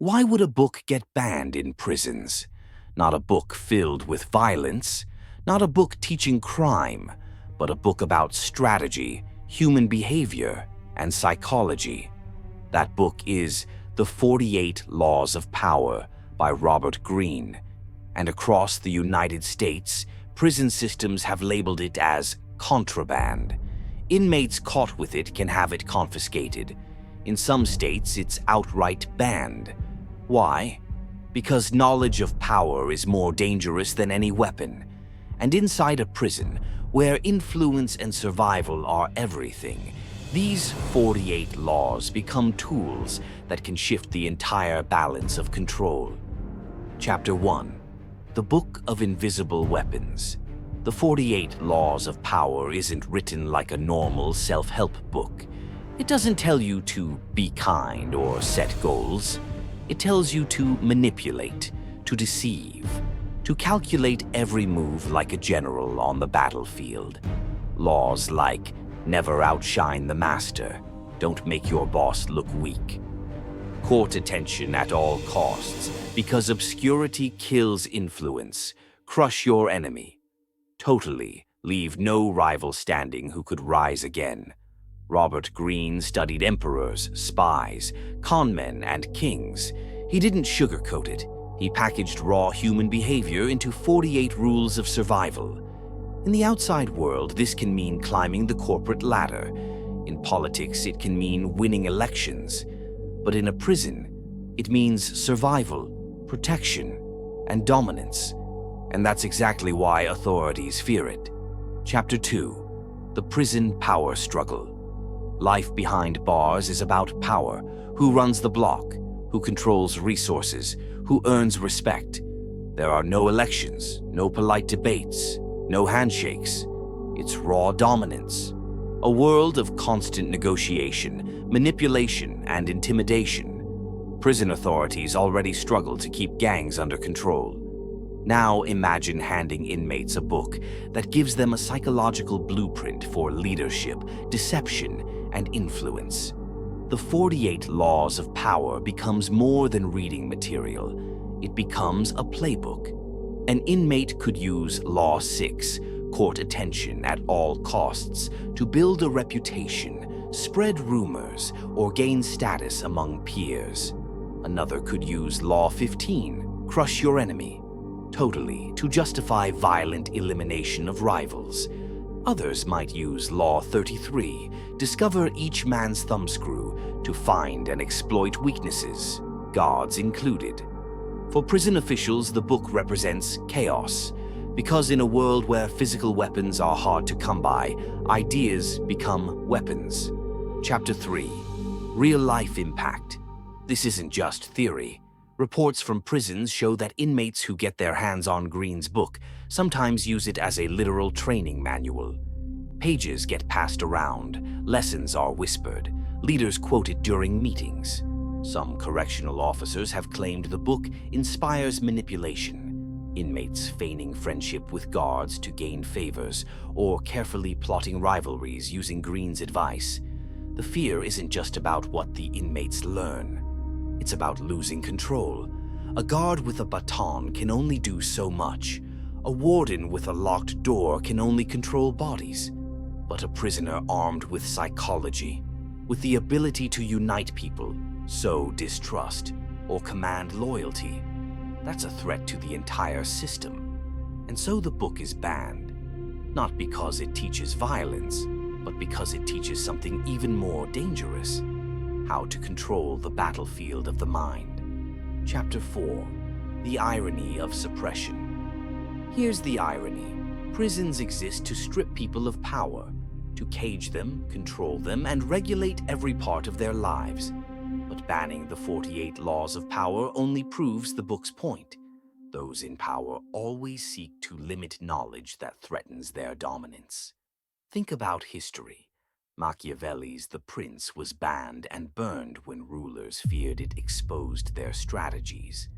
Why would a book get banned in prisons? Not a book filled with violence, not a book teaching crime, but a book about strategy, human behavior, and psychology. That book is The 48 Laws of Power by Robert Greene, and across the United States, prison systems have labeled it as contraband. Inmates caught with it can have it confiscated. In some states, it's outright banned. Why? Because knowledge of power is more dangerous than any weapon. And inside a prison, where influence and survival are everything, these 48 laws become tools that can shift the entire balance of control. Chapter 1. The Book of Invisible Weapons. The 48 Laws of Power isn't written like a normal self-help book. It doesn't tell you to be kind or set goals. It tells you to manipulate, to deceive, to calculate every move like a general on the battlefield. Laws like never outshine the master, don't make your boss look weak. Court attention at all costs, because obscurity kills influence. Crush your enemy. Totally leave no rival standing who could rise again. Robert Greene studied emperors, spies, conmen, and kings. He didn't sugarcoat it. He packaged raw human behavior into 48 rules of survival. In the outside world, this can mean climbing the corporate ladder. In politics, it can mean winning elections. But in a prison, it means survival, protection, and dominance. And that's exactly why authorities fear it. Chapter 2. The Prison Power Struggle. Life behind bars is about power. Who runs the block? Who controls resources? Who earns respect? There are no elections, no polite debates, no handshakes. It's raw dominance. A world of constant negotiation, manipulation, and intimidation. Prison authorities already struggle to keep gangs under control. Now imagine handing inmates a book that gives them a psychological blueprint for leadership, deception, and influence. The 48 Laws of Power becomes more than reading material. It becomes a playbook. An inmate could use Law 6, court attention at all costs, to build a reputation, spread rumors, or gain status among peers. Another could use Law 15, crush your enemy, totally, to justify violent elimination of rivals. Others might use Law 33, discover each man's thumbscrew, to find and exploit weaknesses, guards included. For prison officials, the book represents chaos, because in a world where physical weapons are hard to come by, ideas become weapons. Chapter 3. Real-life impact. This isn't just theory. Reports from prisons show that inmates who get their hands on Greene's book sometimes use it as a literal training manual. Pages get passed around, lessons are whispered, leaders quote it during meetings. Some correctional officers have claimed the book inspires manipulation, inmates feigning friendship with guards to gain favors, or carefully plotting rivalries using Greene's advice. The fear isn't just about what the inmates learn. It's about losing control. A guard with a baton can only do so much. A warden with a locked door can only control bodies. But a prisoner armed with psychology, with the ability to unite people, sow distrust, or command loyalty, that's a threat to the entire system. And so the book is banned, not because it teaches violence, but because it teaches something even more dangerous: how to control the battlefield of the mind. Chapter 4. The Irony of Suppression. Here's the irony. Prisons exist to strip people of power, to cage them, control them, and regulate every part of their lives. But banning the 48 Laws of Power only proves the book's point. Those in power always seek to limit knowledge that threatens their dominance. Think about history. Machiavelli's The Prince was banned and burned when rulers feared it exposed their strategies.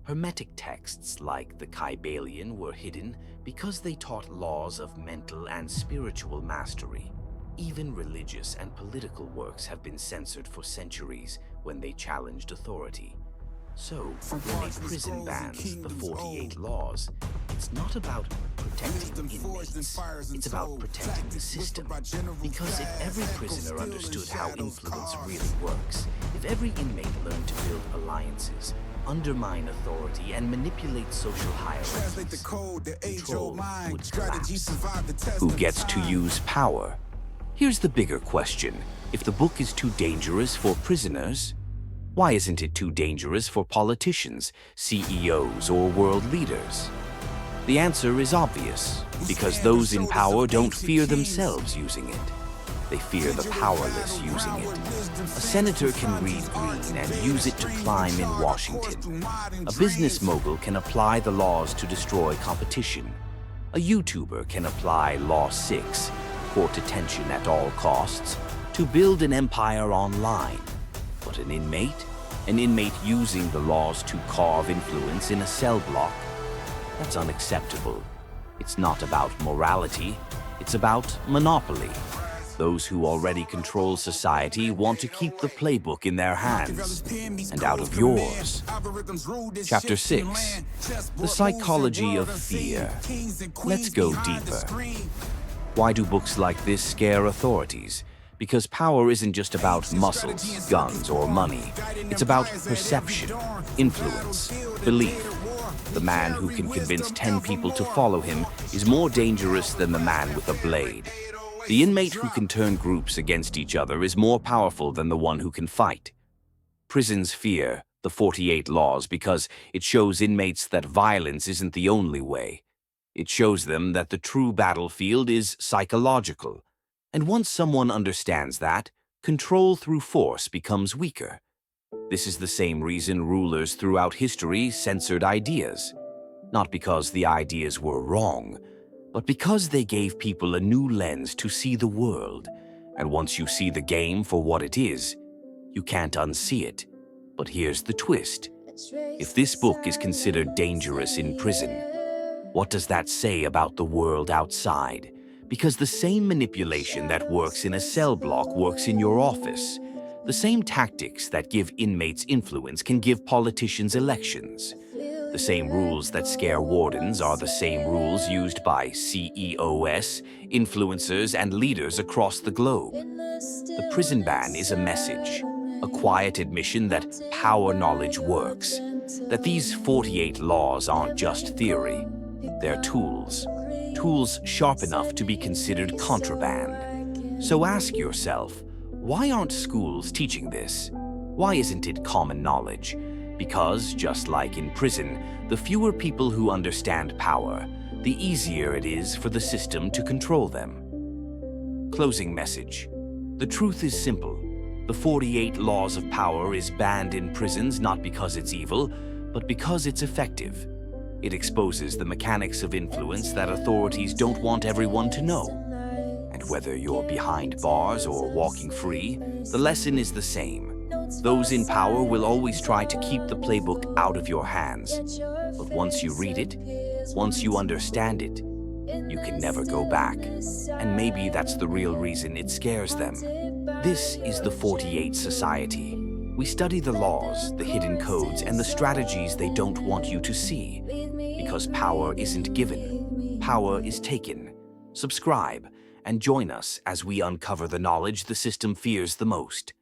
Hermetic texts like the Kybalion were hidden because they taught laws of mental and spiritual mastery. Even religious and political works have been censored for centuries when they challenged authority. So, when a prison bans the 48 laws, it's not about protecting inmates, it's about protecting the system. Because if every prisoner understood how influence really works, if every inmate learned to build alliances, undermine authority, and manipulate social hierarchies, control would collapse. Who gets to use power? Here's the bigger question. If the book is too dangerous for prisoners, why isn't it too dangerous for politicians, CEOs, or world leaders? The answer is obvious, because those in power don't fear themselves using it. They fear the powerless using it. A senator can read Greene and use it to climb in Washington. A business mogul can apply the laws to destroy competition. A YouTuber can apply Law 6, court attention at all costs, to build an empire online. But an inmate using the laws to carve influence in a cell block, that's unacceptable. It's not about morality, it's about monopoly. Those who already control society want to keep the playbook in their hands and out of yours. Chapter 6. The Psychology of Fear. Let's go deeper. Why do books like this scare authorities? Because power isn't just about muscles, guns, or money. It's about perception, influence, belief. The man who can convince 10 people to follow him is more dangerous than the man with a blade. The inmate who can turn groups against each other is more powerful than the one who can fight. Prisons fear the 48 laws because it shows inmates that violence isn't the only way. It shows them that the true battlefield is psychological. And once someone understands that, control through force becomes weaker. This is the same reason rulers throughout history censored ideas. Not because the ideas were wrong, but because they gave people a new lens to see the world. And once you see the game for what it is, you can't unsee it. But here's the twist. If this book is considered dangerous in prison, what does that say about the world outside? Because the same manipulation that works in a cell block works in your office. The same tactics that give inmates influence can give politicians elections. The same rules that scare wardens are the same rules used by CEOs, influencers, and leaders across the globe. The prison ban is a message, a quiet admission that power knowledge works, that these 48 laws aren't just theory, they're tools. Tools sharp enough to be considered contraband. So ask yourself, why aren't schools teaching this? Why isn't it common knowledge? Because, just like in prison, the fewer people who understand power, the easier it is for the system to control them. Closing message. The truth is simple. The 48 laws of power is banned in prisons not because it's evil, but because it's effective. It exposes the mechanics of influence that authorities don't want everyone to know. And whether you're behind bars or walking free, the lesson is the same. Those in power will always try to keep the playbook out of your hands. But once you read it, once you understand it, you can never go back. And maybe that's the real reason it scares them. This is the 48 Society. We study the laws, the hidden codes, and the strategies they don't want you to see. Because power isn't given, power is taken. Subscribe and join us as we uncover the knowledge the system fears the most.